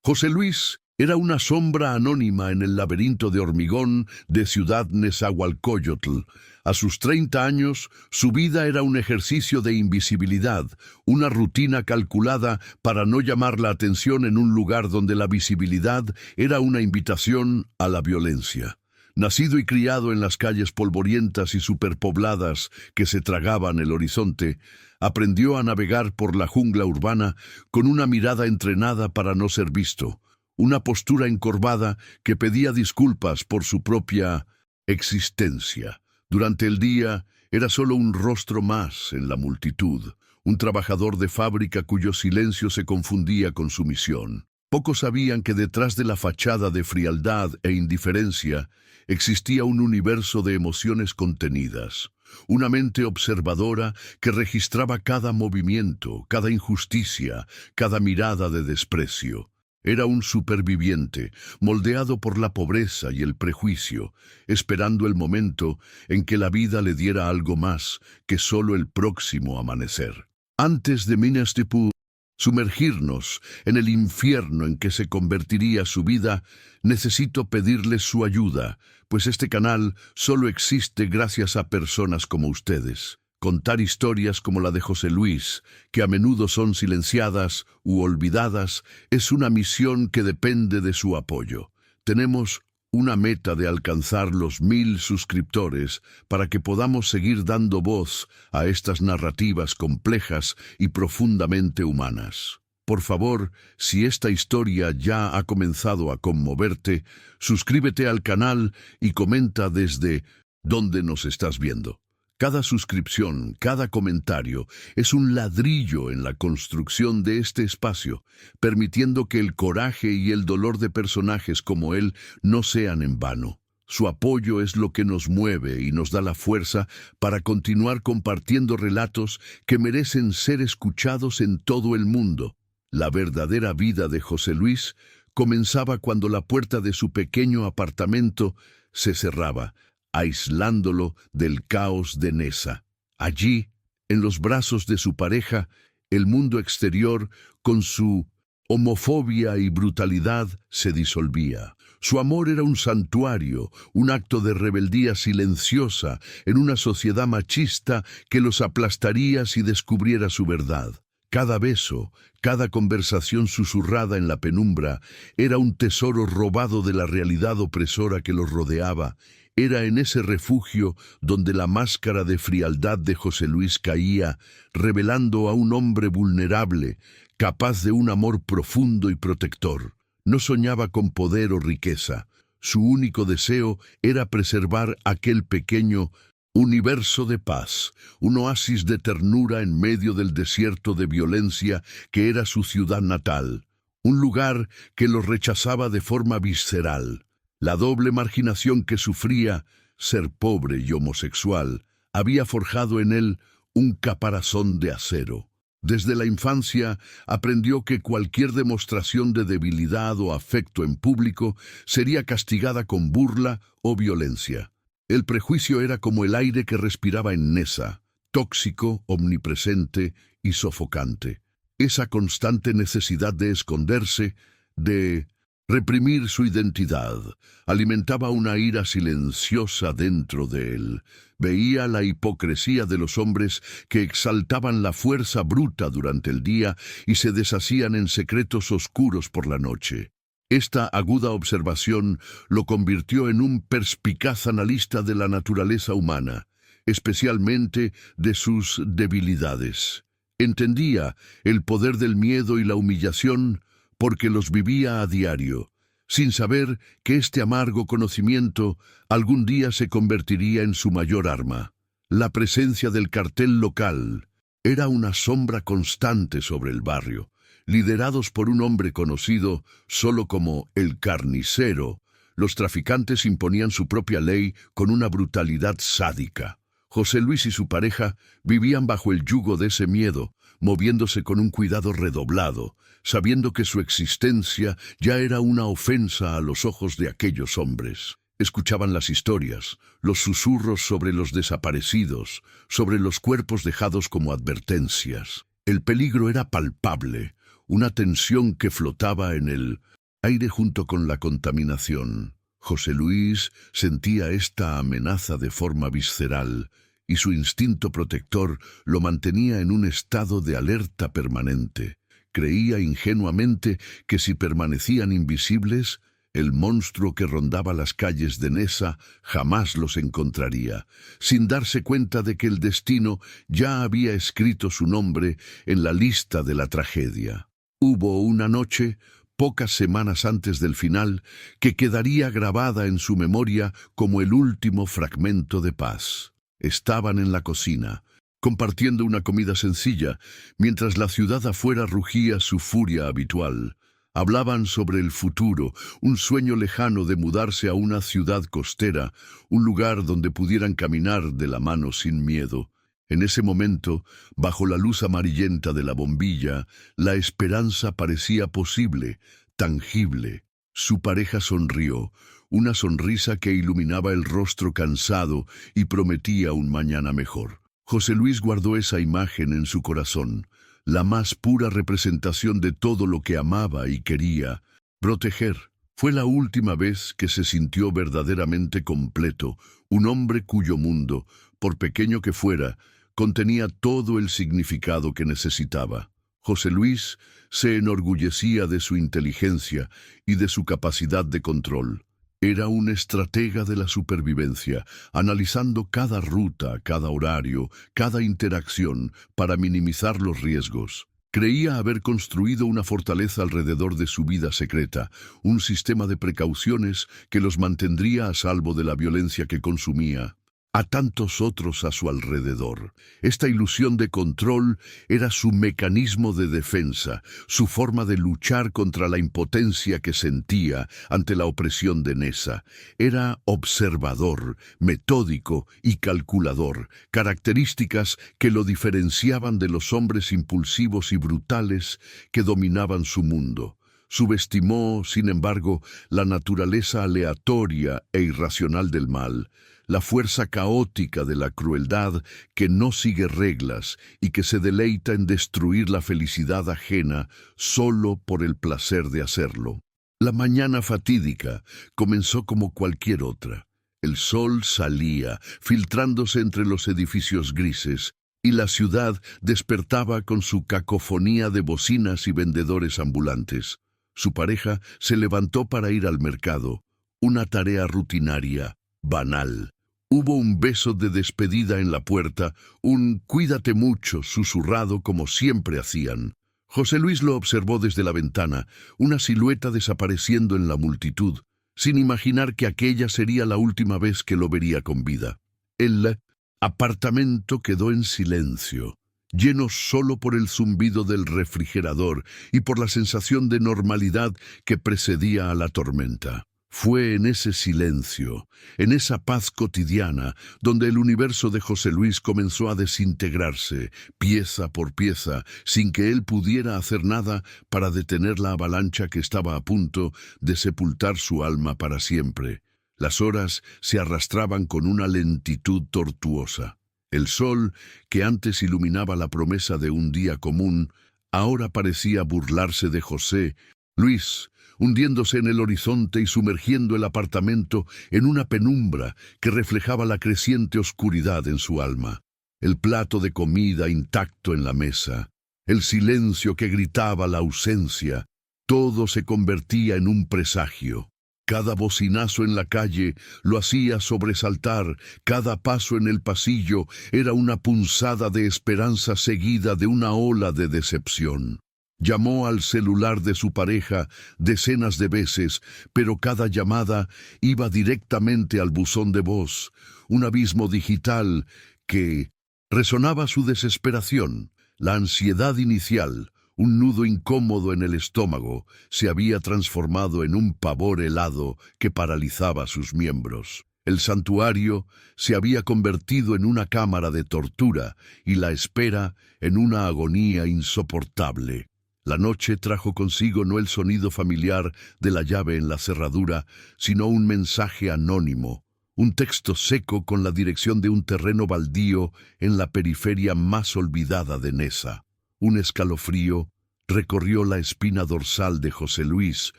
José Luis era una sombra anónima en el laberinto de hormigón de Ciudad Nezahualcóyotl. A sus 30 años, su vida era un ejercicio de invisibilidad, una rutina calculada para no llamar la atención en un lugar donde la visibilidad era una invitación a la violencia. Nacido y criado en las calles polvorientas y superpobladas que se tragaban el horizonte, aprendió a navegar por la jungla urbana con una mirada entrenada para no ser visto, una postura encorvada que pedía disculpas por su propia existencia. Durante el día era solo un rostro más en la multitud, un trabajador de fábrica cuyo silencio se confundía con su misión. Pocos sabían que detrás de la fachada de frialdad e indiferencia existía un universo de emociones contenidas, una mente observadora que registraba cada movimiento, cada injusticia, cada mirada de desprecio. Era un superviviente, moldeado por la pobreza y el prejuicio, esperando el momento en que la vida le diera algo más que solo el próximo amanecer. Antes de Minastepú sumergirnos en el infierno en que se convertiría su vida, necesito pedirles su ayuda, pues este canal solo existe gracias a personas como ustedes. Contar historias como la de José Luis, que a menudo son silenciadas u olvidadas, es una misión que depende de su apoyo. Tenemos una meta de alcanzar los 1000 suscriptores para que podamos seguir dando voz a estas narrativas complejas y profundamente humanas. Por favor, si esta historia ya ha comenzado a conmoverte, suscríbete al canal y comenta desde dónde nos estás viendo. Cada suscripción, cada comentario es un ladrillo en la construcción de este espacio, permitiendo que el coraje y el dolor de personajes como él no sean en vano. Su apoyo es lo que nos mueve y nos da la fuerza para continuar compartiendo relatos que merecen ser escuchados en todo el mundo. La verdadera vida de José Luis comenzaba cuando la puerta de su pequeño apartamento se cerraba, aislándolo del caos de Neza. Allí, en los brazos de su pareja, el mundo exterior, con su homofobia y brutalidad, se disolvía. Su amor era un santuario, un acto de rebeldía silenciosa en una sociedad machista que los aplastaría si descubriera su verdad. Cada beso, cada conversación susurrada en la penumbra, era un tesoro robado de la realidad opresora que los rodeaba. Era en ese refugio donde la máscara de frialdad de José Luis caía, revelando a un hombre vulnerable, capaz de un amor profundo y protector. No soñaba con poder o riqueza. Su único deseo era preservar aquel pequeño universo de paz, un oasis de ternura en medio del desierto de violencia que era su ciudad natal, un lugar que los rechazaba de forma visceral. La doble marginación que sufría, ser pobre y homosexual, había forjado en él un caparazón de acero. Desde la infancia aprendió que cualquier demostración de debilidad o afecto en público sería castigada con burla o violencia. El prejuicio era como el aire que respiraba en Neza, tóxico, omnipresente y sofocante. Esa constante necesidad de esconderse, de reprimir su identidad, alimentaba una ira silenciosa dentro de él. Veía la hipocresía de los hombres que exaltaban la fuerza bruta durante el día y se deshacían en secretos oscuros por la noche. Esta aguda observación lo convirtió en un perspicaz analista de la naturaleza humana, especialmente de sus debilidades. Entendía el poder del miedo y la humillación porque los vivía a diario, sin saber que este amargo conocimiento algún día se convertiría en su mayor arma. La presencia del cartel local era una sombra constante sobre el barrio. Liderados por un hombre conocido solo como el carnicero, los traficantes imponían su propia ley con una brutalidad sádica. José Luis y su pareja vivían bajo el yugo de ese miedo, moviéndose con un cuidado redoblado, sabiendo que su existencia ya era una ofensa a los ojos de aquellos hombres. Escuchaban las historias, los susurros sobre los desaparecidos, sobre los cuerpos dejados como advertencias. El peligro era palpable, una tensión que flotaba en el aire junto con la contaminación. José Luis sentía esta amenaza de forma visceral, y su instinto protector lo mantenía en un estado de alerta permanente. Creía ingenuamente que si permanecían invisibles, el monstruo que rondaba las calles de Neza jamás los encontraría, sin darse cuenta de que el destino ya había escrito su nombre en la lista de la tragedia. Hubo una noche, pocas semanas antes del final, que quedaría grabada en su memoria como el último fragmento de paz. Estaban en la cocina, compartiendo una comida sencilla, mientras la ciudad afuera rugía su furia habitual. Hablaban sobre el futuro, un sueño lejano de mudarse a una ciudad costera, un lugar donde pudieran caminar de la mano sin miedo. En ese momento, bajo la luz amarillenta de la bombilla, la esperanza parecía posible, tangible. Su pareja sonrió, una sonrisa que iluminaba el rostro cansado y prometía un mañana mejor. José Luis guardó esa imagen en su corazón, la más pura representación de todo lo que amaba y quería proteger. Fue la última vez que se sintió verdaderamente completo, un hombre cuyo mundo, por pequeño que fuera, contenía todo el significado que necesitaba. José Luis se enorgullecía de su inteligencia y de su capacidad de control. Era un estratega de la supervivencia, analizando cada ruta, cada horario, cada interacción para minimizar los riesgos. Creía haber construido una fortaleza alrededor de su vida secreta, un sistema de precauciones que los mantendría a salvo de la violencia que consumía a tantos otros a su alrededor. Esta ilusión de control era su mecanismo de defensa, su forma de luchar contra la impotencia que sentía ante la opresión de Neza. Era observador, metódico y calculador, características que lo diferenciaban de los hombres impulsivos y brutales que dominaban su mundo. Subestimó, sin embargo, la naturaleza aleatoria e irracional del mal, la fuerza caótica de la crueldad que no sigue reglas y que se deleita en destruir la felicidad ajena solo por el placer de hacerlo. La mañana fatídica comenzó como cualquier otra. El sol salía, filtrándose entre los edificios grises, y la ciudad despertaba con su cacofonía de bocinas y vendedores ambulantes. Su pareja se levantó para ir al mercado, una tarea rutinaria, banal. Hubo un beso de despedida en la puerta, un «cuídate mucho» susurrado como siempre hacían. José Luis lo observó desde la ventana, una silueta desapareciendo en la multitud, sin imaginar que aquella sería la última vez que lo vería con vida. El apartamento quedó en silencio, lleno solo por el zumbido del refrigerador y por la sensación de normalidad que precedía a la tormenta. Fue en ese silencio, en esa paz cotidiana, donde el universo de José Luis comenzó a desintegrarse, pieza por pieza, sin que él pudiera hacer nada para detener la avalancha que estaba a punto de sepultar su alma para siempre. Las horas se arrastraban con una lentitud tortuosa. El sol, que antes iluminaba la promesa de un día común, ahora parecía burlarse de José Luis, hundiéndose en el horizonte y sumergiendo el apartamento en una penumbra que reflejaba la creciente oscuridad en su alma. El plato de comida intacto en la mesa, el silencio que gritaba la ausencia, todo se convertía en un presagio. Cada bocinazo en la calle lo hacía sobresaltar, cada paso en el pasillo era una punzada de esperanza seguida de una ola de decepción. Llamó al celular de su pareja decenas de veces, pero cada llamada iba directamente al buzón de voz, un abismo digital que resonaba su desesperación. La ansiedad inicial, un nudo incómodo en el estómago, se había transformado en un pavor helado que paralizaba sus miembros. El santuario se había convertido en una cámara de tortura y la espera en una agonía insoportable. La noche trajo consigo no el sonido familiar de la llave en la cerradura, sino un mensaje anónimo, un texto seco con la dirección de un terreno baldío en la periferia más olvidada de Neza. Un escalofrío recorrió la espina dorsal de José Luis,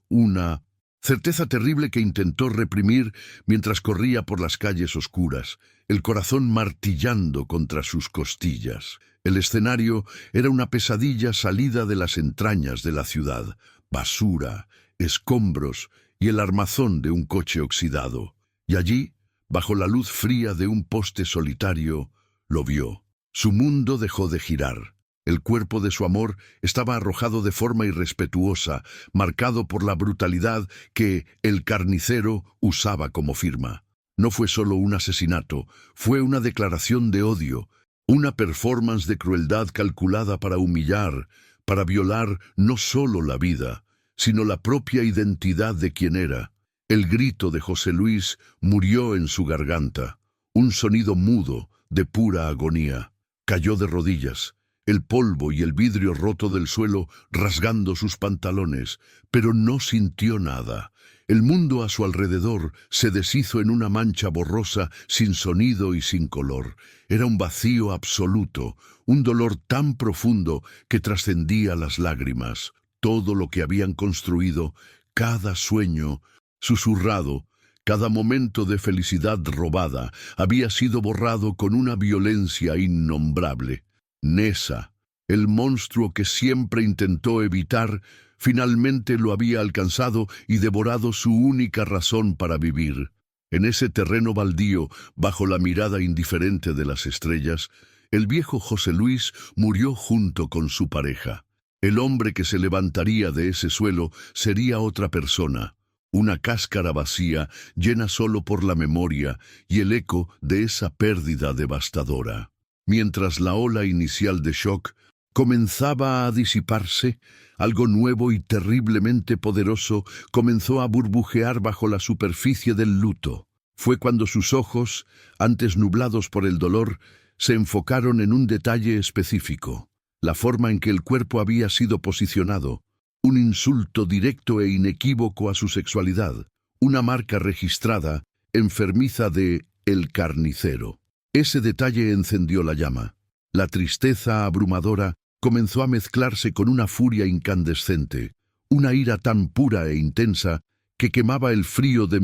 una certeza terrible que intentó reprimir mientras corría por las calles oscuras, el corazón martillando contra sus costillas. El escenario era una pesadilla salida de las entrañas de la ciudad, basura, escombros y el armazón de un coche oxidado. Y allí, bajo la luz fría de un poste solitario, lo vio. Su mundo dejó de girar. El cuerpo de su amor estaba arrojado de forma irrespetuosa, marcado por la brutalidad que el carnicero usaba como firma. No fue solo un asesinato, fue una declaración de odio, una performance de crueldad calculada para humillar, para violar no solo la vida, sino la propia identidad de quien era. El grito de José Luis murió en su garganta, un sonido mudo de pura agonía. Cayó de rodillas, el polvo y el vidrio roto del suelo rasgando sus pantalones, pero no sintió nada. El mundo a su alrededor se deshizo en una mancha borrosa, sin sonido y sin color. Era un vacío absoluto, un dolor tan profundo que trascendía las lágrimas. Todo lo que habían construido, cada sueño susurrado, cada momento de felicidad robada, había sido borrado con una violencia innombrable. Nessa, el monstruo que siempre intentó evitar, finalmente lo había alcanzado y devorado su única razón para vivir. En ese terreno baldío, bajo la mirada indiferente de las estrellas, el viejo José Luis murió junto con su pareja. El hombre que se levantaría de ese suelo sería otra persona, una cáscara vacía, llena solo por la memoria y el eco de esa pérdida devastadora. Mientras la ola inicial de shock comenzaba a disiparse, algo nuevo y terriblemente poderoso comenzó a burbujear bajo la superficie del luto. Fue cuando sus ojos, antes nublados por el dolor, se enfocaron en un detalle específico, la forma en que el cuerpo había sido posicionado, un insulto directo e inequívoco a su sexualidad, una marca registrada, enfermiza de el carnicero. Ese detalle encendió la llama. La tristeza abrumadora comenzó a mezclarse con una furia incandescente, una ira tan pura e intensa que quemaba el frío de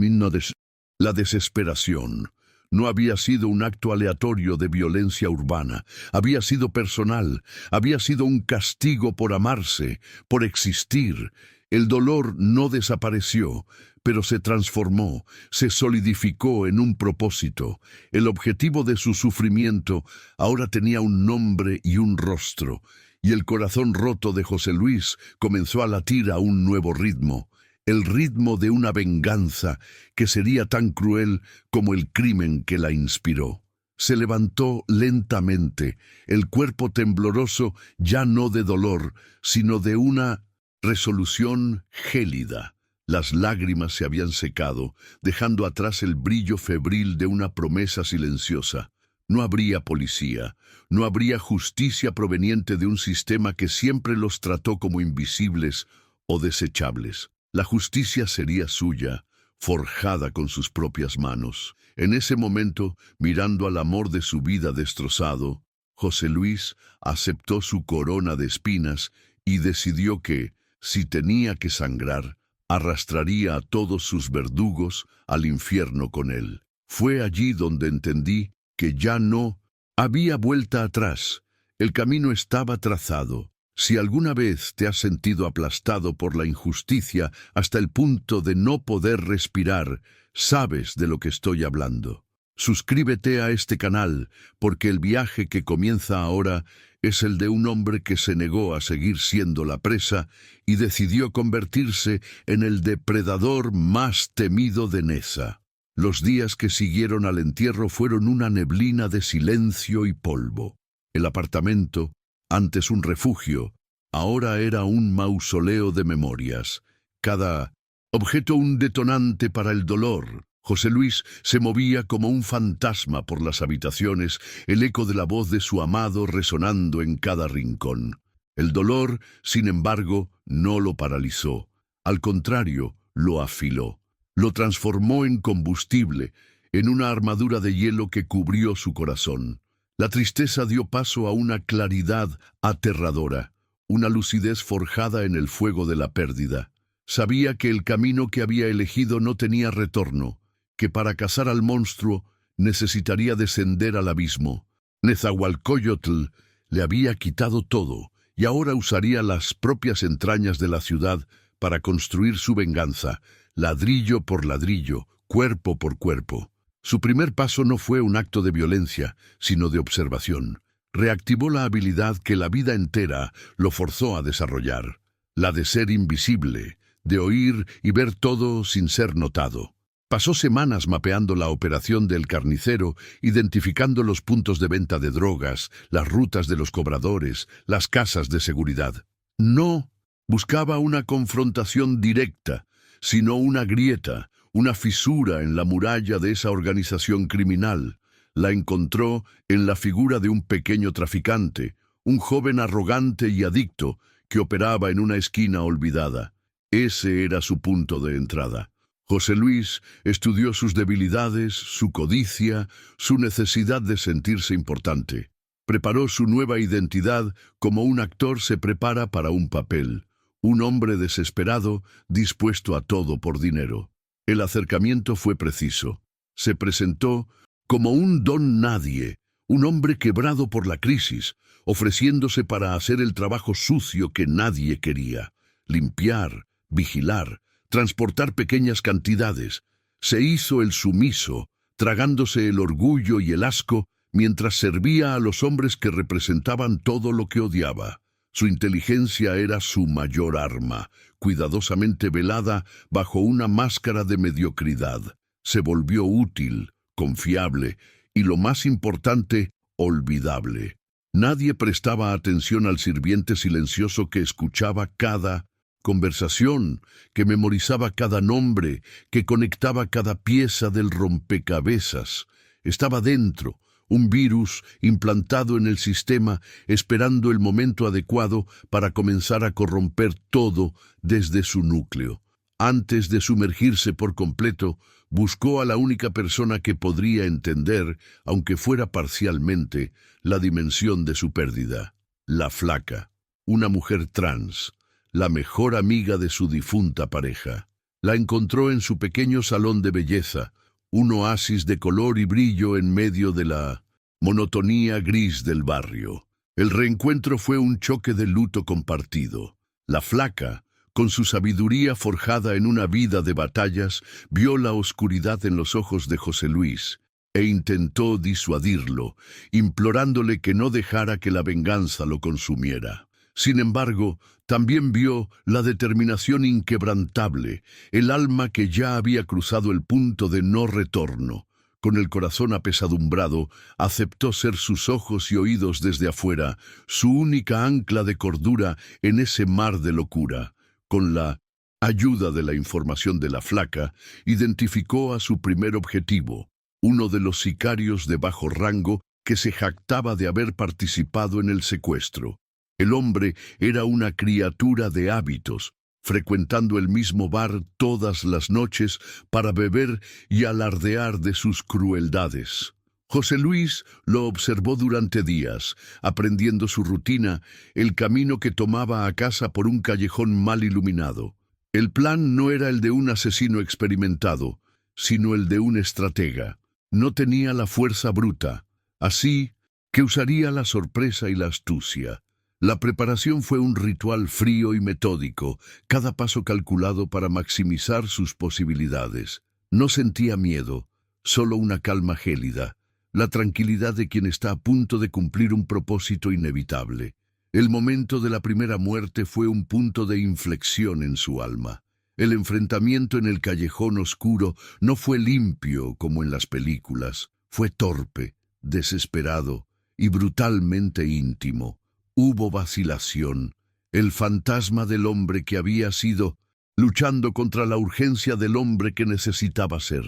la desesperación. No había sido un acto aleatorio de violencia urbana, había sido personal, había sido un castigo por amarse, por existir. El dolor no desapareció, pero se transformó, se solidificó en un propósito. El objetivo de su sufrimiento ahora tenía un nombre y un rostro, y el corazón roto de José Luis comenzó a latir a un nuevo ritmo. El ritmo de una venganza que sería tan cruel como el crimen que la inspiró. Se levantó lentamente, el cuerpo tembloroso ya no de dolor, sino de una resolución gélida. Las lágrimas se habían secado, dejando atrás el brillo febril de una promesa silenciosa. No habría policía, no habría justicia proveniente de un sistema que siempre los trató como invisibles o desechables. La justicia sería suya, forjada con sus propias manos. En ese momento, mirando al amor de su vida destrozado, José Luis aceptó su corona de espinas y decidió que, si tenía que sangrar, arrastraría a todos sus verdugos al infierno con él. Fue allí donde entendí que ya no había vuelta atrás. El camino estaba trazado. Si alguna vez te has sentido aplastado por la injusticia hasta el punto de no poder respirar, sabes de lo que estoy hablando. Suscríbete a este canal, porque el viaje que comienza ahora es el de un hombre que se negó a seguir siendo la presa y decidió convertirse en el depredador más temido de Nessa. Los días que siguieron al entierro fueron una neblina de silencio y polvo. El apartamento, antes un refugio, ahora era un mausoleo de memorias. Cada objeto un detonante para el dolor. José Luis se movía como un fantasma por las habitaciones, el eco de la voz de su amado resonando en cada rincón. El dolor, sin embargo, no lo paralizó. Al contrario, lo afiló. Lo transformó en combustible, en una armadura de hielo que cubrió su corazón. La tristeza dio paso a una claridad aterradora, una lucidez forjada en el fuego de la pérdida. Sabía que el camino que había elegido no tenía retorno, que para cazar al monstruo necesitaría descender al abismo. Nezahualcóyotl le había quitado todo, y ahora usaría las propias entrañas de la ciudad para construir su venganza, ladrillo por ladrillo, cuerpo por cuerpo. Su primer paso no fue un acto de violencia, sino de observación. Reactivó la habilidad que la vida entera lo forzó a desarrollar, la de ser invisible, de oír y ver todo sin ser notado. Pasó semanas mapeando la operación del carnicero, identificando los puntos de venta de drogas, las rutas de los cobradores, las casas de seguridad. No buscaba una confrontación directa, sino una grieta, una fisura en la muralla de esa organización criminal. La encontró en la figura de un pequeño traficante, un joven arrogante y adicto que operaba en una esquina olvidada. Ese era su punto de entrada. José Luis estudió sus debilidades, su codicia, su necesidad de sentirse importante. Preparó su nueva identidad como un actor se prepara para un papel, un hombre desesperado, dispuesto a todo por dinero. El acercamiento fue preciso. Se presentó como un don nadie, un hombre quebrado por la crisis, ofreciéndose para hacer el trabajo sucio que nadie quería, limpiar, vigilar, transportar pequeñas cantidades. Se hizo el sumiso, tragándose el orgullo y el asco, mientras servía a los hombres que representaban todo lo que odiaba. Su inteligencia era su mayor arma, cuidadosamente velada bajo una máscara de mediocridad. Se volvió útil, confiable y, lo más importante, olvidable. Nadie prestaba atención al sirviente silencioso que escuchaba cada conversación, que memorizaba cada nombre, que conectaba cada pieza del rompecabezas. Estaba dentro, un virus implantado en el sistema, esperando el momento adecuado para comenzar a corromper todo desde su núcleo. Antes de sumergirse por completo, buscó a la única persona que podría entender, aunque fuera parcialmente, la dimensión de su pérdida: la flaca, una mujer trans, la mejor amiga de su difunta pareja. La encontró en su pequeño salón de belleza, un oasis de color y brillo en medio de la monotonía gris del barrio. El reencuentro fue un choque de luto compartido. La flaca, con su sabiduría forjada en una vida de batallas, vio la oscuridad en los ojos de José Luis e intentó disuadirlo, implorándole que no dejara que la venganza lo consumiera. Sin embargo, también vio la determinación inquebrantable, el alma que ya había cruzado el punto de no retorno. Con el corazón apesadumbrado, aceptó ser sus ojos y oídos desde afuera, su única ancla de cordura en ese mar de locura. Con la ayuda de la información de la flaca, identificó a su primer objetivo, uno de los sicarios de bajo rango que se jactaba de haber participado en el secuestro. El hombre era una criatura de hábitos, frecuentando el mismo bar todas las noches para beber y alardear de sus crueldades. José Luis lo observó durante días, aprendiendo su rutina, el camino que tomaba a casa por un callejón mal iluminado. El plan no era el de un asesino experimentado, sino el de un estratega. No tenía la fuerza bruta, así que usaría la sorpresa y la astucia. La preparación fue un ritual frío y metódico, cada paso calculado para maximizar sus posibilidades. No sentía miedo, solo una calma gélida, la tranquilidad de quien está a punto de cumplir un propósito inevitable. El momento de la primera muerte fue un punto de inflexión en su alma. El enfrentamiento en el callejón oscuro no fue limpio como en las películas, fue torpe, desesperado y brutalmente íntimo. Hubo vacilación, el fantasma del hombre que había sido, luchando contra la urgencia del hombre que necesitaba ser,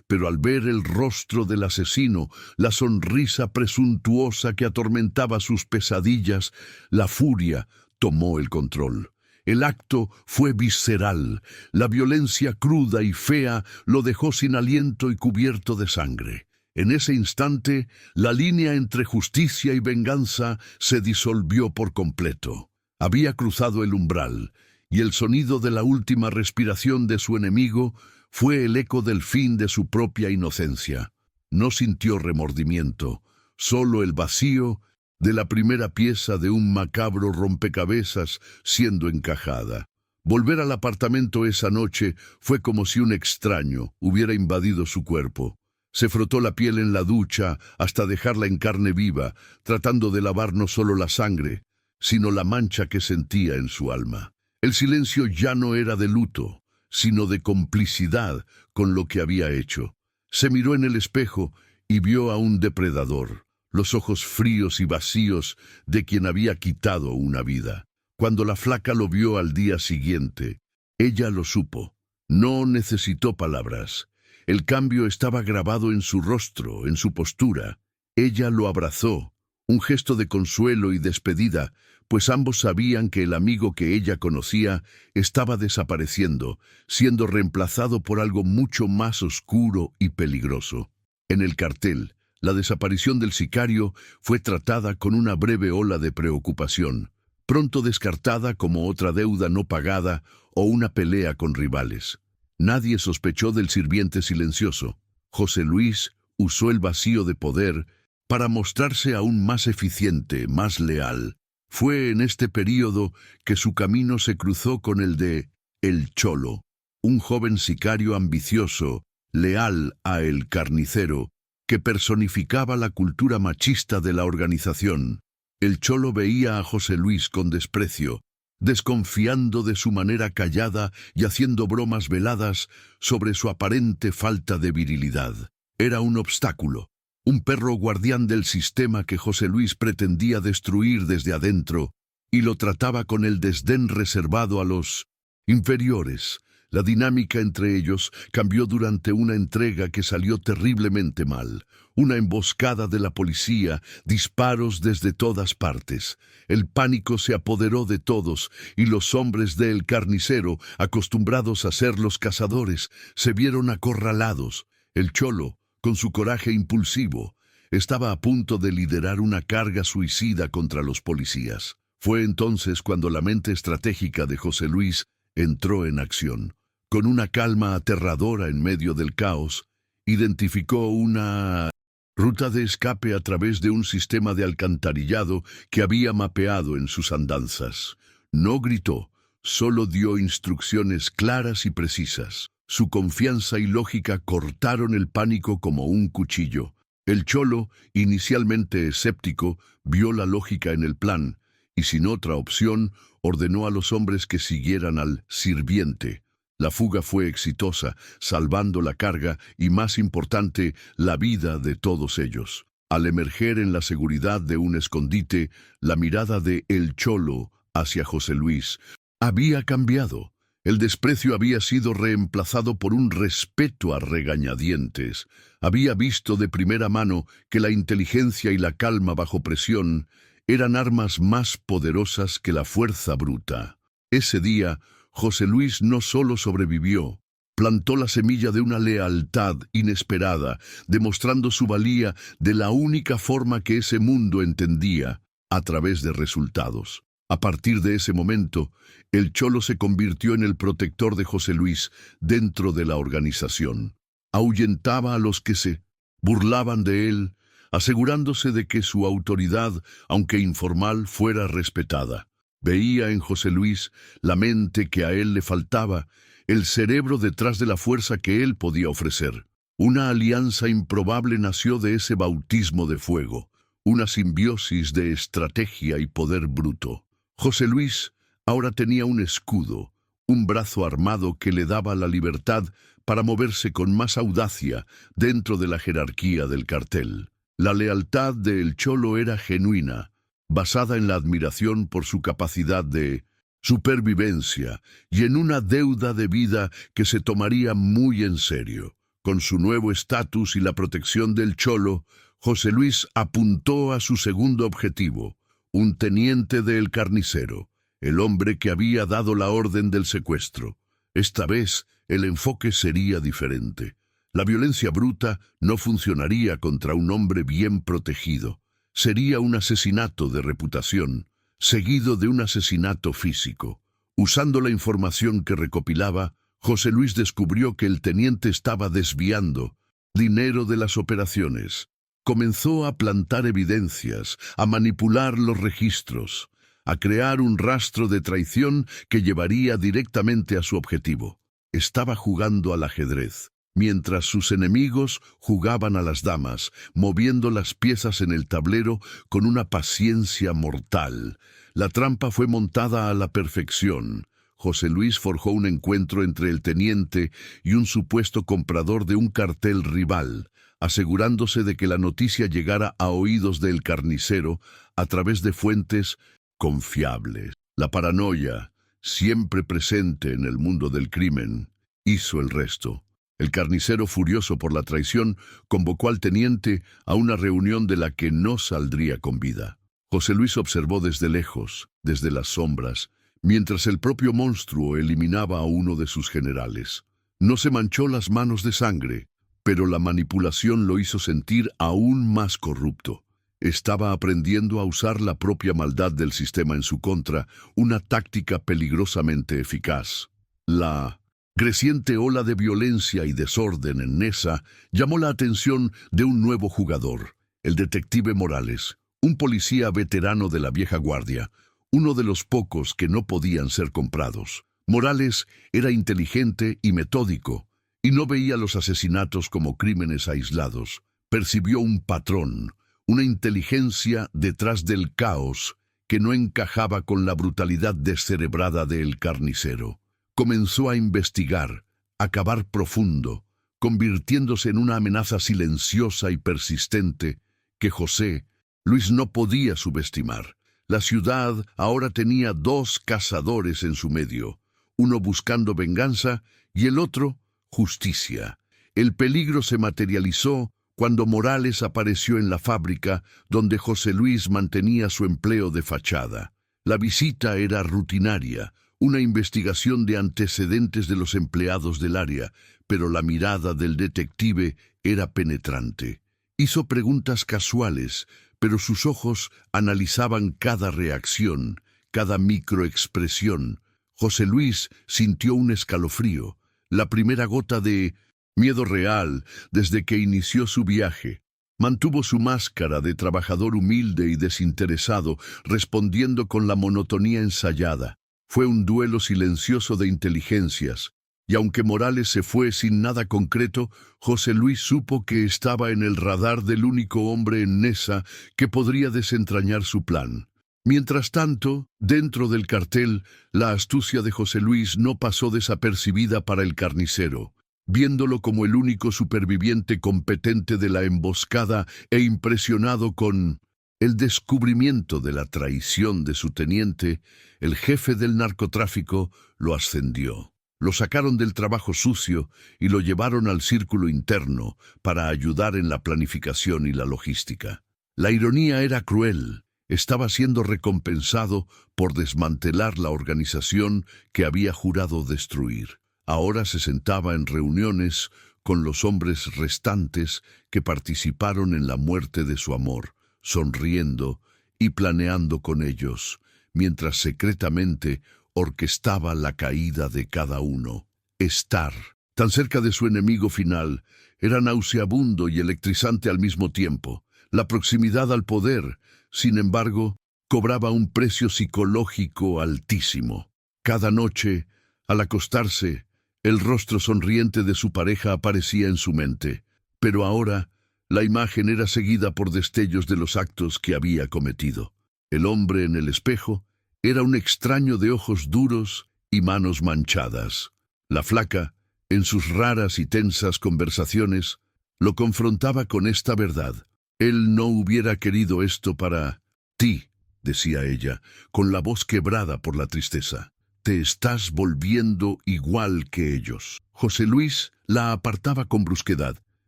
pero al ver el rostro del asesino, la sonrisa presuntuosa que atormentaba sus pesadillas, la furia tomó el control. El acto fue visceral, la violencia cruda y fea lo dejó sin aliento y cubierto de sangre. En ese instante, la línea entre justicia y venganza se disolvió por completo. Había cruzado el umbral, y el sonido de la última respiración de su enemigo fue el eco del fin de su propia inocencia. No sintió remordimiento, solo el vacío de la primera pieza de un macabro rompecabezas siendo encajada. Volver al apartamento esa noche fue como si un extraño hubiera invadido su cuerpo. Se frotó la piel en la ducha hasta dejarla en carne viva, tratando de lavar no solo la sangre, sino la mancha que sentía en su alma. El silencio ya no era de luto, sino de complicidad con lo que había hecho. Se miró en el espejo y vio a un depredador, los ojos fríos y vacíos de quien había quitado una vida. Cuando la flaca lo vio al día siguiente, ella lo supo. No necesitó palabras. El cambio estaba grabado en su rostro, en su postura. Ella lo abrazó, un gesto de consuelo y despedida, pues ambos sabían que el amigo que ella conocía estaba desapareciendo, siendo reemplazado por algo mucho más oscuro y peligroso. En el cartel, la desaparición del sicario fue tratada con una breve ola de preocupación, pronto descartada como otra deuda no pagada o una pelea con rivales. Nadie sospechó del sirviente silencioso. José Luis usó el vacío de poder para mostrarse aún más eficiente, más leal. Fue en este período que su camino se cruzó con el de El Cholo, un joven sicario ambicioso, leal a El Carnicero, que personificaba la cultura machista de la organización. El Cholo veía a José Luis con desprecio, desconfiando de su manera callada y haciendo bromas veladas sobre su aparente falta de virilidad. Era un obstáculo, un perro guardián del sistema que José Luis pretendía destruir desde adentro, y lo trataba con el desdén reservado a los inferiores. La dinámica entre ellos cambió durante una entrega que salió terriblemente mal. Una emboscada de la policía, disparos desde todas partes. El pánico se apoderó de todos, y los hombres de El Carnicero, acostumbrados a ser los cazadores, se vieron acorralados. El Cholo, con su coraje impulsivo, estaba a punto de liderar una carga suicida contra los policías. Fue entonces cuando la mente estratégica de José Luis entró en acción. Con una calma aterradora en medio del caos, identificó una ruta de escape a través de un sistema de alcantarillado que había mapeado en sus andanzas. No gritó, solo dio instrucciones claras y precisas. Su confianza y lógica cortaron el pánico como un cuchillo. El Cholo, inicialmente escéptico, vio la lógica en el plan, y sin otra opción, ordenó a los hombres que siguieran al sirviente. La fuga fue exitosa, salvando la carga y, más importante, la vida de todos ellos. Al emerger en la seguridad de un escondite, la mirada de El Cholo hacia José Luis había cambiado. El desprecio había sido reemplazado por un respeto a regañadientes. Había visto de primera mano que la inteligencia y la calma bajo presión eran armas más poderosas que la fuerza bruta. Ese día, José Luis no solo sobrevivió, plantó la semilla de una lealtad inesperada, demostrando su valía de la única forma que ese mundo entendía, a través de resultados. A partir de ese momento, el Cholo se convirtió en el protector de José Luis dentro de la organización. Ahuyentaba a los que se burlaban de él, asegurándose de que su autoridad, aunque informal, fuera respetada. Veía en José Luis la mente que a él le faltaba, el cerebro detrás de la fuerza que él podía ofrecer. Una alianza improbable nació de ese bautismo de fuego, una simbiosis de estrategia y poder bruto. José Luis ahora tenía un escudo, un brazo armado que le daba la libertad para moverse con más audacia dentro de la jerarquía del cartel. La lealtad de El Cholo era genuina, basada en la admiración por su capacidad de supervivencia y en una deuda de vida que se tomaría muy en serio. Con su nuevo estatus y la protección del Cholo, José Luis apuntó a su segundo objetivo, un teniente de El Carnicero, el hombre que había dado la orden del secuestro. Esta vez, el enfoque sería diferente. La violencia bruta no funcionaría contra un hombre bien protegido. Sería un asesinato de reputación. seguido de un asesinato físico. Usando la información que recopilaba, José Luis descubrió que el teniente estaba desviando dinero de las operaciones. Comenzó a plantar evidencias, a manipular los registros, a crear un rastro de traición que llevaría directamente a su objetivo. Estaba jugando al ajedrez, mientras sus enemigos jugaban a las damas, moviendo las piezas en el tablero con una paciencia mortal. La trampa fue montada a la perfección. José Luis forjó un encuentro entre el teniente y un supuesto comprador de un cartel rival, asegurándose de que la noticia llegara a oídos del carnicero a través de fuentes confiables. La paranoia, siempre presente en el mundo del crimen, hizo el resto. El carnicero, furioso por la traición, convocó al teniente a una reunión de la que no saldría con vida. José Luis observó desde lejos, desde las sombras, mientras el propio monstruo eliminaba a uno de sus generales. No se manchó las manos de sangre, pero la manipulación lo hizo sentir aún más corrupto. Estaba aprendiendo a usar la propia maldad del sistema en su contra, una táctica peligrosamente eficaz. La creciente ola de violencia y desorden en Neza llamó la atención de un nuevo jugador, el detective Morales, un policía veterano de la vieja guardia, uno de los pocos que no podían ser comprados. Morales era inteligente y metódico, y no veía los asesinatos como crímenes aislados. Percibió un patrón, una inteligencia detrás del caos que no encajaba con la brutalidad descerebrada del carnicero. Comenzó a investigar, a cavar profundo, convirtiéndose en una amenaza silenciosa y persistente que José Luis no podía subestimar. La ciudad ahora tenía dos cazadores en su medio, uno buscando venganza y el otro justicia. El peligro se materializó cuando Morales apareció en la fábrica donde José Luis mantenía su empleo de fachada. La visita era rutinaria, una investigación de antecedentes de los empleados del área, pero la mirada del detective era penetrante. Hizo preguntas casuales, pero sus ojos analizaban cada reacción, cada microexpresión. José Luis sintió un escalofrío, la primera gota de miedo real desde que inició su viaje. Mantuvo su máscara de trabajador humilde y desinteresado, respondiendo con la monotonía ensayada. Fue un duelo silencioso de inteligencias, y aunque Morales se fue sin nada concreto, José Luis supo que estaba en el radar del único hombre en Neza que podría desentrañar su plan. Mientras tanto, dentro del cartel, la astucia de José Luis no pasó desapercibida para el carnicero. Viéndolo como el único superviviente competente de la emboscada e impresionado con el descubrimiento de la traición de su teniente, el jefe del narcotráfico lo ascendió. Lo sacaron del trabajo sucio y lo llevaron al círculo interno para ayudar en la planificación y la logística. La ironía era cruel. Estaba siendo recompensado por desmantelar la organización que había jurado destruir. Ahora se sentaba en reuniones con los hombres restantes que participaron en la muerte de su amor, sonriendo y planeando con ellos, mientras secretamente orquestaba la caída de cada uno. Estar tan cerca de su enemigo final era nauseabundo y electrizante al mismo tiempo. La proximidad al poder, sin embargo, cobraba un precio psicológico altísimo. Cada noche, al acostarse, el rostro sonriente de su pareja aparecía en su mente, pero ahora la imagen era seguida por destellos de los actos que había cometido. El hombre en el espejo era un extraño de ojos duros y manos manchadas. La flaca, en sus raras y tensas conversaciones, lo confrontaba con esta verdad. Él no hubiera querido esto para ti, decía ella, con la voz quebrada por la tristeza. Te estás volviendo igual que ellos. José Luis la apartaba con brusquedad,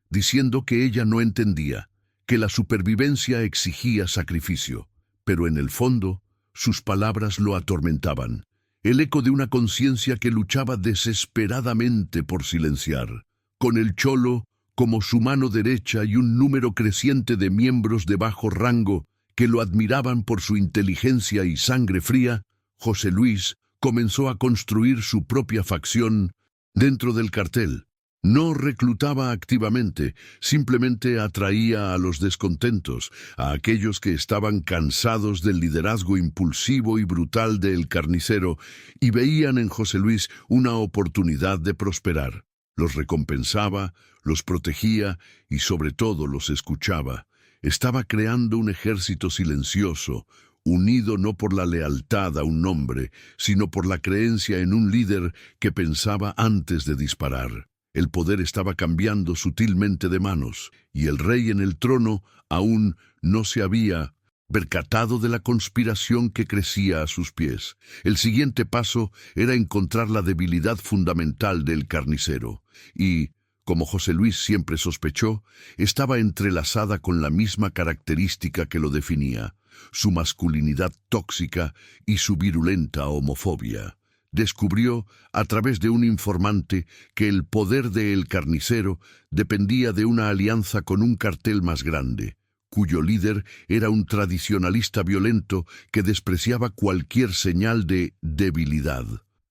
diciendo que ella no entendía, que la supervivencia exigía sacrificio, pero en el fondo sus palabras lo atormentaban, el eco de una conciencia que luchaba desesperadamente por silenciar. Con el cholo como su mano derecha y un número creciente de miembros de bajo rango que lo admiraban por su inteligencia y sangre fría, José Luis comenzó a construir su propia facción dentro del cartel. No reclutaba activamente, simplemente atraía a los descontentos, a aquellos que estaban cansados del liderazgo impulsivo y brutal del carnicero y veían en José Luis una oportunidad de prosperar. Los recompensaba, los protegía y sobre todo los escuchaba. Estaba creando un ejército silencioso, unido no por la lealtad a un nombre, sino por la creencia en un líder que pensaba antes de disparar. El poder estaba cambiando sutilmente de manos, y el rey en el trono aún no se había percatado de la conspiración que crecía a sus pies. El siguiente paso era encontrar la debilidad fundamental del carnicero, y, como José Luis siempre sospechó, estaba entrelazada con la misma característica que lo definía, su masculinidad tóxica y su virulenta homofobia. Descubrió, a través de un informante, que el poder de El Carnicero dependía de una alianza con un cartel más grande, cuyo líder era un tradicionalista violento que despreciaba cualquier señal de debilidad.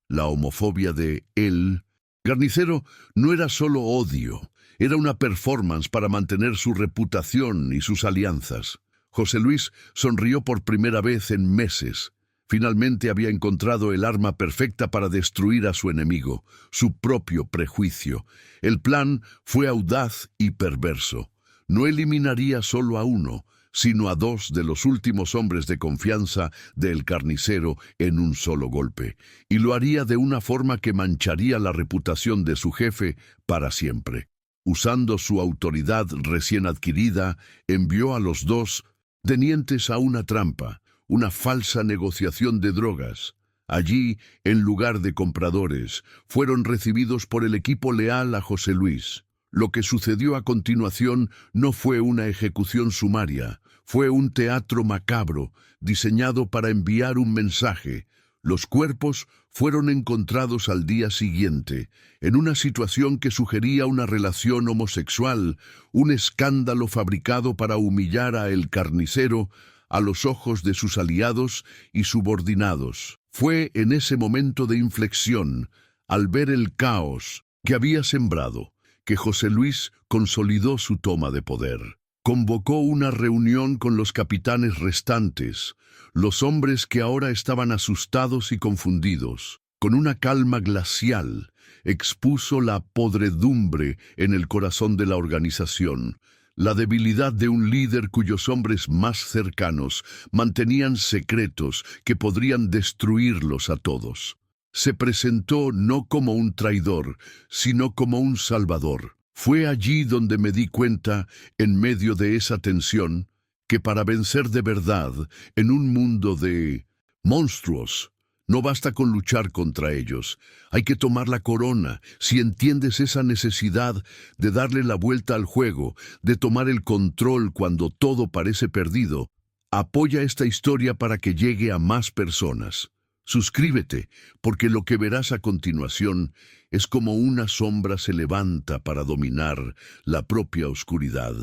La homofobia de El Carnicero no era solo odio, era una performance para mantener su reputación y sus alianzas. José Luis sonrió por primera vez en meses. Finalmente había encontrado el arma perfecta para destruir a su enemigo, su propio prejuicio. El plan fue audaz y perverso. No eliminaría solo a uno, sino a dos de los últimos hombres de confianza del carnicero en un solo golpe, y lo haría de una forma que mancharía la reputación de su jefe para siempre. Usando su autoridad recién adquirida, envió a los dos tenientes a una trampa, una falsa negociación de drogas. Allí, en lugar de compradores, fueron recibidos por el equipo leal a José Luis. Lo que sucedió a continuación no fue una ejecución sumaria, fue un teatro macabro, diseñado para enviar un mensaje. Los cuerpos fueron encontrados al día siguiente, en una situación que sugería una relación homosexual, un escándalo fabricado para humillar a El Carnicero a los ojos de sus aliados y subordinados. Fue en ese momento de inflexión, al ver el caos que había sembrado, que José Luis consolidó su toma de poder. Convocó una reunión con los capitanes restantes, los hombres que ahora estaban asustados y confundidos. Con una calma glacial, expuso la podredumbre en el corazón de la organización, la debilidad de un líder cuyos hombres más cercanos mantenían secretos que podrían destruirlos a todos. Se presentó no como un traidor, sino como un salvador. Fue allí donde me di cuenta, en medio de esa tensión, que para vencer de verdad en un mundo de monstruos, no basta con luchar contra ellos. Hay que tomar la corona. Si entiendes esa necesidad de darle la vuelta al juego, de tomar el control cuando todo parece perdido, apoya esta historia para que llegue a más personas. Suscríbete, porque lo que verás a continuación es como una sombra se levanta para dominar la propia oscuridad.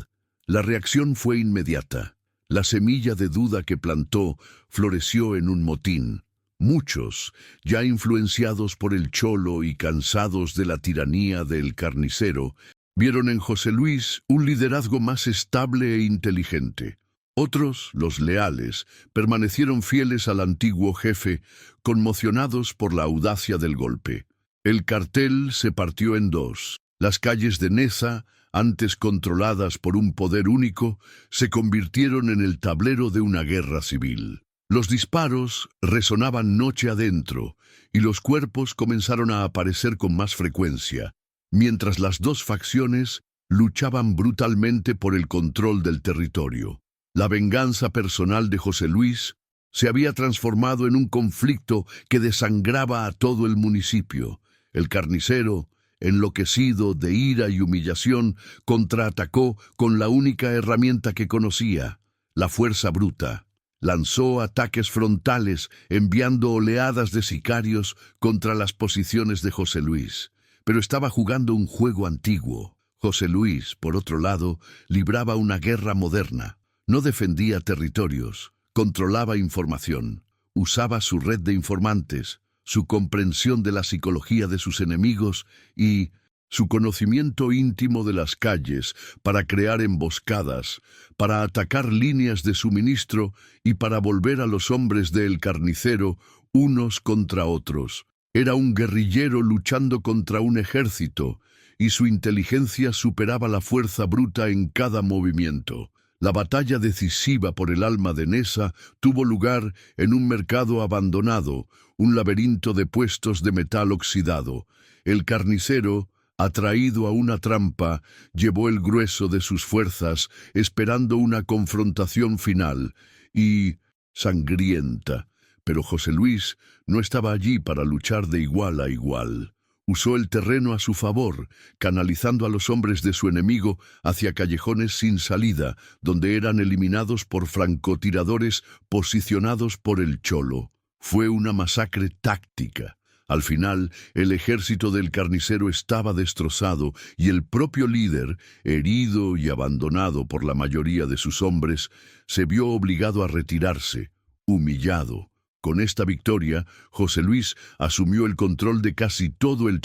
La reacción fue inmediata. La semilla de duda que plantó floreció en un motín. Muchos, ya influenciados por el cholo y cansados de la tiranía del carnicero, vieron en José Luis un liderazgo más estable e inteligente. Otros, los leales, permanecieron fieles al antiguo jefe, conmocionados por la audacia del golpe. El cartel se partió en dos. Las calles de Neza, antes controladas por un poder único, se convirtieron en el tablero de una guerra civil. Los disparos resonaban noche adentro, y los cuerpos comenzaron a aparecer con más frecuencia, mientras las dos facciones luchaban brutalmente por el control del territorio. La venganza personal de José Luis se había transformado en un conflicto que desangraba a todo el municipio. El carnicero, enloquecido de ira y humillación, contraatacó con la única herramienta que conocía, la fuerza bruta. Lanzó ataques frontales, enviando oleadas de sicarios contra las posiciones de José Luis. Pero estaba jugando un juego antiguo. José Luis, por otro lado, libraba una guerra moderna. No defendía territorios, controlaba información, usaba su red de informantes, su comprensión de la psicología de sus enemigos y su conocimiento íntimo de las calles para crear emboscadas, para atacar líneas de suministro y para volver a los hombres del carnicero unos contra otros. Era un guerrillero luchando contra un ejército, y su inteligencia superaba la fuerza bruta en cada movimiento. La batalla decisiva por el alma de Nessa tuvo lugar en un mercado abandonado, un laberinto de puestos de metal oxidado. El carnicero, atraído a una trampa, llevó el grueso de sus fuerzas, esperando una confrontación final y sangrienta. Pero José Luis no estaba allí para luchar de igual a igual. Usó el terreno a su favor, canalizando a los hombres de su enemigo hacia callejones sin salida, donde eran eliminados por francotiradores posicionados por el Cholo. Fue una masacre táctica. Al final, el ejército del carnicero estaba destrozado y el propio líder, herido y abandonado por la mayoría de sus hombres, se vio obligado a retirarse, humillado. Con esta victoria, José Luis asumió el control de casi todo el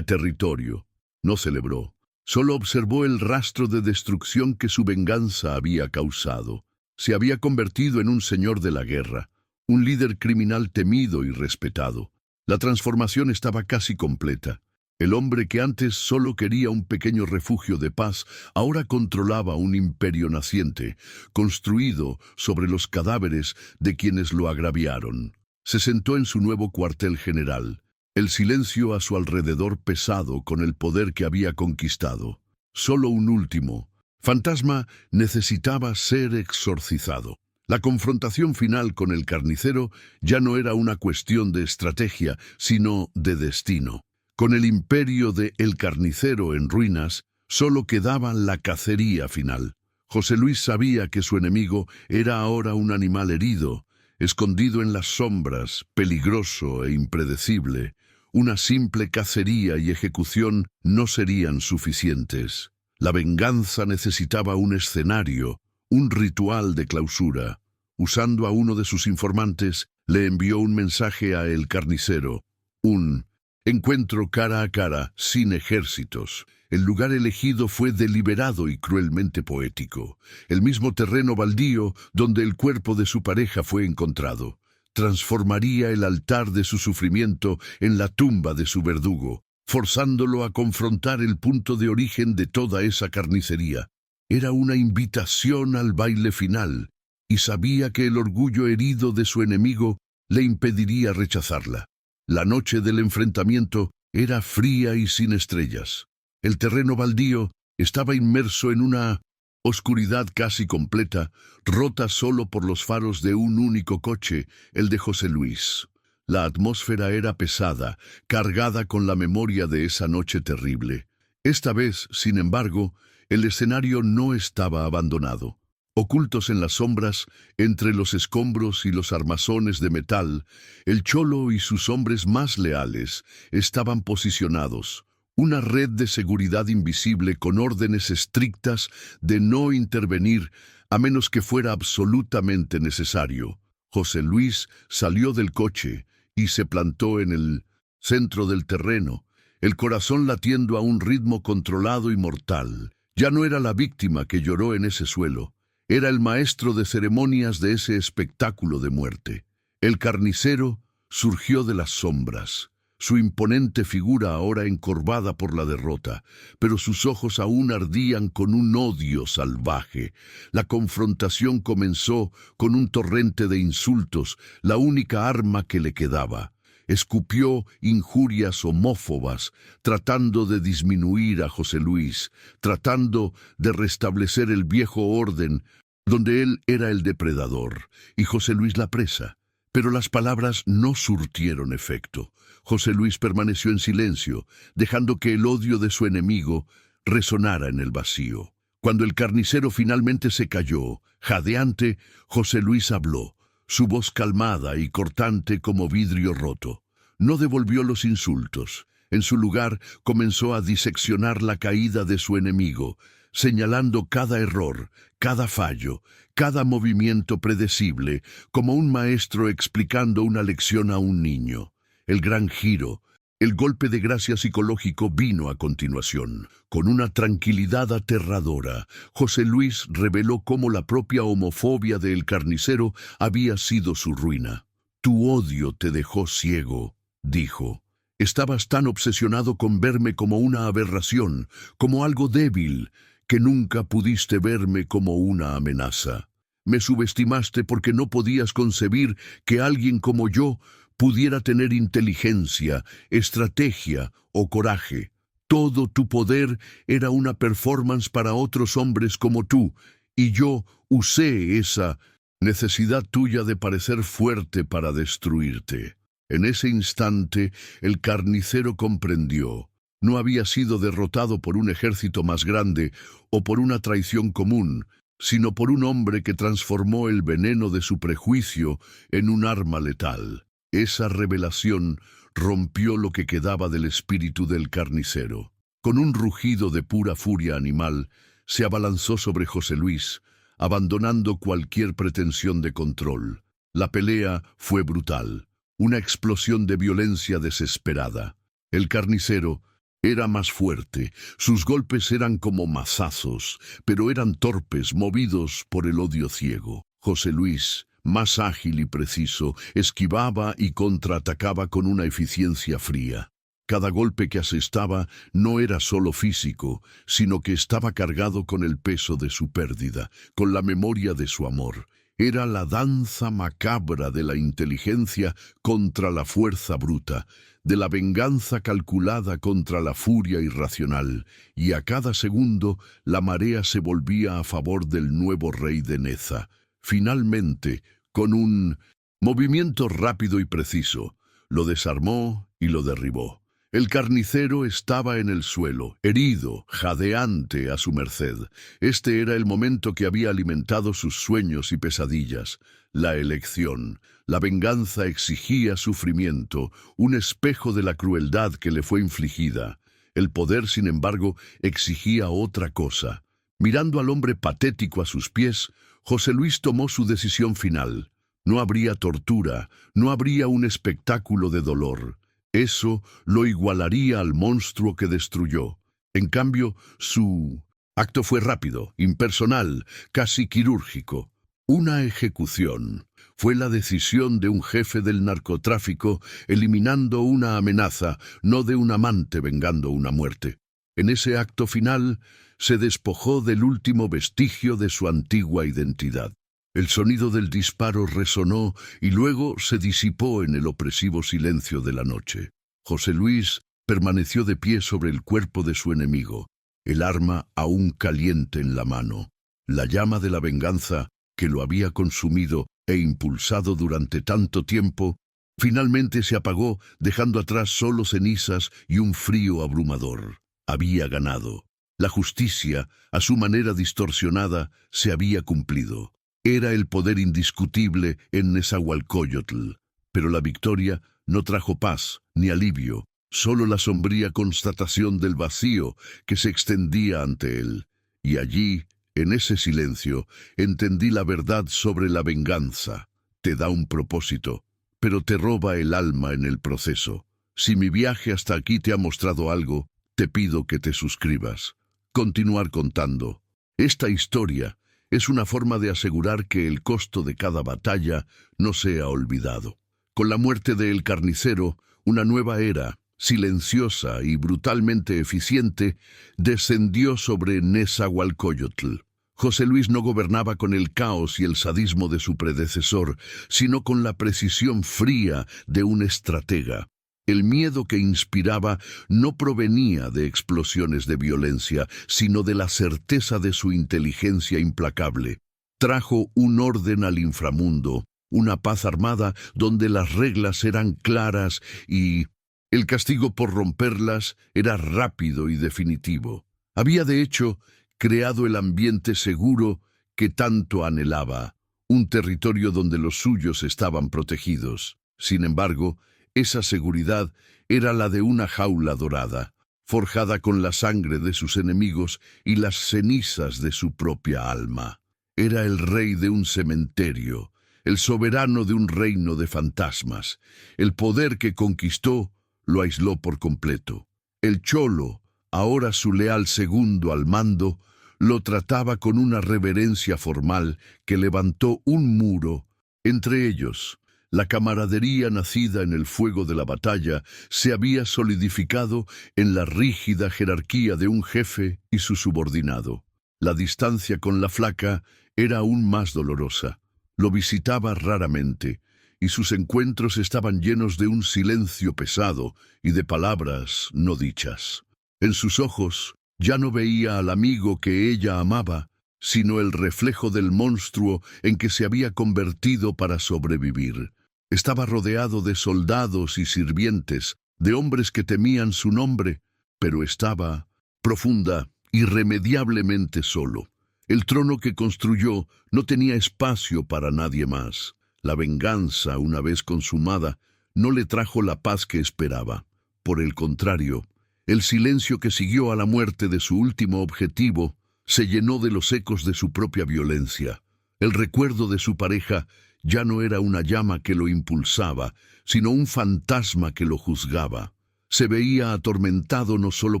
territorio. No celebró, solo observó el rastro de destrucción que su venganza había causado. Se había convertido en un señor de la guerra, un líder criminal temido y respetado. La transformación estaba casi completa. El hombre que antes solo quería un pequeño refugio de paz, ahora controlaba un imperio naciente, construido sobre los cadáveres de quienes lo agraviaron. Se sentó en su nuevo cuartel general, el silencio a su alrededor pesado con el poder que había conquistado. Solo un último fantasma necesitaba ser exorcizado. La confrontación final con el carnicero ya no era una cuestión de estrategia, sino de destino. Con el imperio de El Carnicero en ruinas, solo quedaba la cacería final. José Luis sabía que su enemigo era ahora un animal herido, escondido en las sombras, peligroso e impredecible. Una simple cacería y ejecución no serían suficientes. La venganza necesitaba un escenario, un ritual de clausura. Usando a uno de sus informantes, le envió un mensaje a El Carnicero, un encuentro cara a cara, sin ejércitos. El lugar elegido fue deliberado y cruelmente poético. El mismo terreno baldío donde el cuerpo de su pareja fue encontrado. Transformaría el altar de su sufrimiento en la tumba de su verdugo, forzándolo a confrontar el punto de origen de toda esa carnicería. Era una invitación al baile final, y sabía que el orgullo herido de su enemigo le impediría rechazarla. La noche del enfrentamiento era fría y sin estrellas. El terreno baldío estaba inmerso en una oscuridad casi completa, rota solo por los faros de un único coche, el de José Luis. La atmósfera era pesada, cargada con la memoria de esa noche terrible. Esta vez, sin embargo, el escenario no estaba abandonado. Ocultos en las sombras, entre los escombros y los armazones de metal, el Cholo y sus hombres más leales estaban posicionados. Una red de seguridad invisible con órdenes estrictas de no intervenir a menos que fuera absolutamente necesario. José Luis salió del coche y se plantó en el centro del terreno, el corazón latiendo a un ritmo controlado y mortal. Ya no era la víctima que lloró en ese suelo. Era el maestro de ceremonias de ese espectáculo de muerte. El carnicero surgió de las sombras, su imponente figura ahora encorvada por la derrota, pero sus ojos aún ardían con un odio salvaje. La confrontación comenzó con un torrente de insultos, la única arma que le quedaba. Escupió injurias homófobas, tratando de disminuir a José Luis, tratando de restablecer el viejo orden, donde él era el depredador y José Luis la presa. Pero las palabras no surtieron efecto. José Luis permaneció en silencio, dejando que el odio de su enemigo resonara en el vacío. Cuando el carnicero finalmente se cayó, jadeante, José Luis habló. Su voz calmada y cortante como vidrio roto. No devolvió los insultos. En su lugar, comenzó a diseccionar la caída de su enemigo, señalando cada error, cada fallo, cada movimiento predecible, como un maestro explicando una lección a un niño. El gran giro, el golpe de gracia psicológico vino a continuación. Con una tranquilidad aterradora, José Luis reveló cómo la propia homofobia del carnicero había sido su ruina. «Tu odio te dejó ciego», dijo. «Estabas tan obsesionado con verme como una aberración, como algo débil, que nunca pudiste verme como una amenaza. Me subestimaste porque no podías concebir que alguien como yo pudiera tener inteligencia, estrategia o coraje. Todo tu poder era una performance para otros hombres como tú, y yo usé esa necesidad tuya de parecer fuerte para destruirte». En ese instante, el carnicero comprendió. No había sido derrotado por un ejército más grande o por una traición común, sino por un hombre que transformó el veneno de su prejuicio en un arma letal. Esa revelación rompió lo que quedaba del espíritu del carnicero. Con un rugido de pura furia animal, se abalanzó sobre José Luis, abandonando cualquier pretensión de control. La pelea fue brutal, una explosión de violencia desesperada. El carnicero era más fuerte, sus golpes eran como mazazos, pero eran torpes, movidos por el odio ciego. José Luis, más ágil y preciso, esquivaba y contraatacaba con una eficiencia fría. Cada golpe que asestaba no era solo físico, sino que estaba cargado con el peso de su pérdida, con la memoria de su amor. Era la danza macabra de la inteligencia contra la fuerza bruta, de la venganza calculada contra la furia irracional, y a cada segundo la marea se volvía a favor del nuevo rey de Neza. Finalmente, con un movimiento rápido y preciso, lo desarmó y lo derribó. El carnicero estaba en el suelo, herido, jadeante a su merced. Este era el momento que había alimentado sus sueños y pesadillas. La elección, la venganza exigía sufrimiento, un espejo de la crueldad que le fue infligida. El poder, sin embargo, exigía otra cosa. Mirando al hombre patético a sus pies, José Luis tomó su decisión final. No habría tortura, no habría un espectáculo de dolor. Eso lo igualaría al monstruo que destruyó. En cambio, su acto fue rápido, impersonal, casi quirúrgico. Una ejecución. Fue la decisión de un jefe del narcotráfico eliminando una amenaza, no de un amante vengando una muerte. En ese acto final, se despojó del último vestigio de su antigua identidad. El sonido del disparo resonó y luego se disipó en el opresivo silencio de la noche. José Luis permaneció de pie sobre el cuerpo de su enemigo, el arma aún caliente en la mano. La llama de la venganza, que lo había consumido e impulsado durante tanto tiempo, finalmente se apagó, dejando atrás solo cenizas y un frío abrumador. Había ganado. La justicia, a su manera distorsionada, se había cumplido. Era el poder indiscutible en Nezahualcóyotl, pero la victoria no trajo paz ni alivio, solo la sombría constatación del vacío que se extendía ante él. Y allí, en ese silencio, entendí la verdad sobre la venganza. Te da un propósito, pero te roba el alma en el proceso. Si mi viaje hasta aquí te ha mostrado algo, te pido que te suscribas. Continuar contando. Esta historia es una forma de asegurar que el costo de cada batalla no sea olvidado. Con la muerte de El Carnicero, una nueva era, silenciosa y brutalmente eficiente, descendió sobre Nezahualcóyotl. José Luis no gobernaba con el caos y el sadismo de su predecesor, sino con la precisión fría de un estratega. El miedo que inspiraba no provenía de explosiones de violencia, sino de la certeza de su inteligencia implacable. Trajo un orden al inframundo, una paz armada donde las reglas eran claras y el castigo por romperlas era rápido y definitivo. Había, de hecho, creado el ambiente seguro que tanto anhelaba, un territorio donde los suyos estaban protegidos. Sin embargo, esa seguridad era la de una jaula dorada. forjada con la sangre de sus enemigos y las cenizas de su propia alma. Era el rey de un cementerio, el soberano de un reino de fantasmas. El poder que conquistó lo aisló por completo. El cholo, ahora su leal segundo al mando, lo trataba con una reverencia formal que levantó un muro entre ellos. La camaradería nacida en el fuego de la batalla se había solidificado en la rígida jerarquía de un jefe y su subordinado. La distancia con la flaca era aún más dolorosa. Lo visitaba raramente, y sus encuentros estaban llenos de un silencio pesado y de palabras no dichas. En sus ojos ya no veía al amigo que ella amaba, sino el reflejo del monstruo en que se había convertido para sobrevivir. Estaba rodeado de soldados y sirvientes, de hombres que temían su nombre, pero estaba profunda, irremediablemente solo. El trono que construyó no tenía espacio para nadie más. La venganza, una vez consumada, no le trajo la paz que esperaba. Por el contrario, el silencio que siguió a la muerte de su último objetivo se llenó de los ecos de su propia violencia. El recuerdo de su pareja ya no era una llama que lo impulsaba, sino un fantasma que lo juzgaba. Se veía atormentado no solo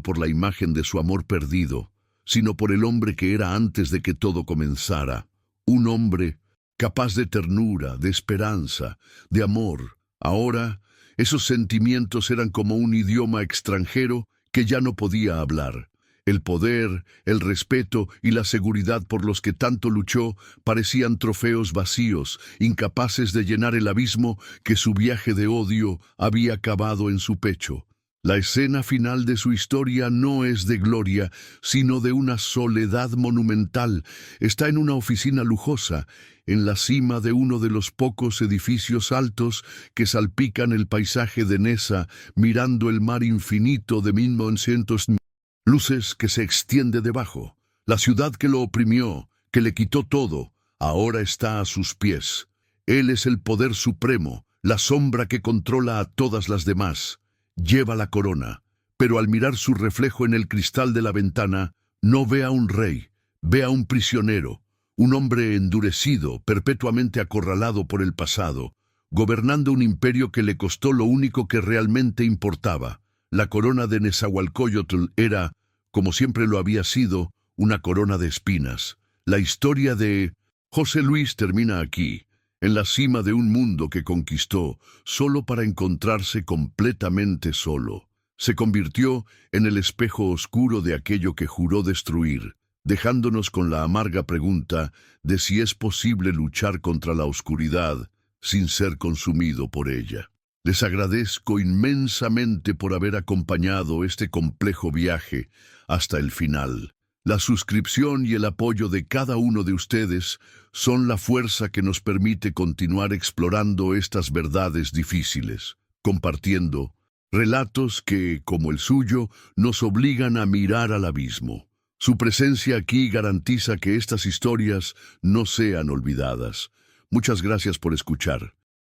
por la imagen de su amor perdido, sino por el hombre que era antes de que todo comenzara. Un hombre capaz de ternura, de esperanza, de amor. Ahora, esos sentimientos eran como un idioma extranjero que ya no podía hablar. El poder, el respeto y la seguridad por los que tanto luchó parecían trofeos vacíos, incapaces de llenar el abismo que su viaje de odio había cavado en su pecho. La escena final de su historia no es de gloria, sino de una soledad monumental. Está en una oficina lujosa, en la cima de uno de los pocos edificios altos que salpican el paisaje de Neza, mirando el mar infinito de 1900 luces que se extiende debajo. La ciudad que lo oprimió, que le quitó todo, ahora está a sus pies. Él es el poder supremo, la sombra que controla a todas las demás. Lleva la corona, pero al mirar su reflejo en el cristal de la ventana, no ve a un rey, ve a un prisionero, un hombre endurecido, perpetuamente acorralado por el pasado, gobernando un imperio que le costó lo único que realmente importaba. La corona de Nezahualcóyotl era, como siempre lo había sido, una corona de espinas. La historia de José Luis termina aquí, en la cima de un mundo que conquistó, solo para encontrarse completamente solo. Se convirtió en el espejo oscuro de aquello que juró destruir, dejándonos con la amarga pregunta de si es posible luchar contra la oscuridad sin ser consumido por ella. Les agradezco inmensamente por haber acompañado este complejo viaje hasta el final. La suscripción y el apoyo de cada uno de ustedes son la fuerza que nos permite continuar explorando estas verdades difíciles, compartiendo relatos que, como el suyo, nos obligan a mirar al abismo. Su presencia aquí garantiza que estas historias no sean olvidadas. Muchas gracias por escuchar.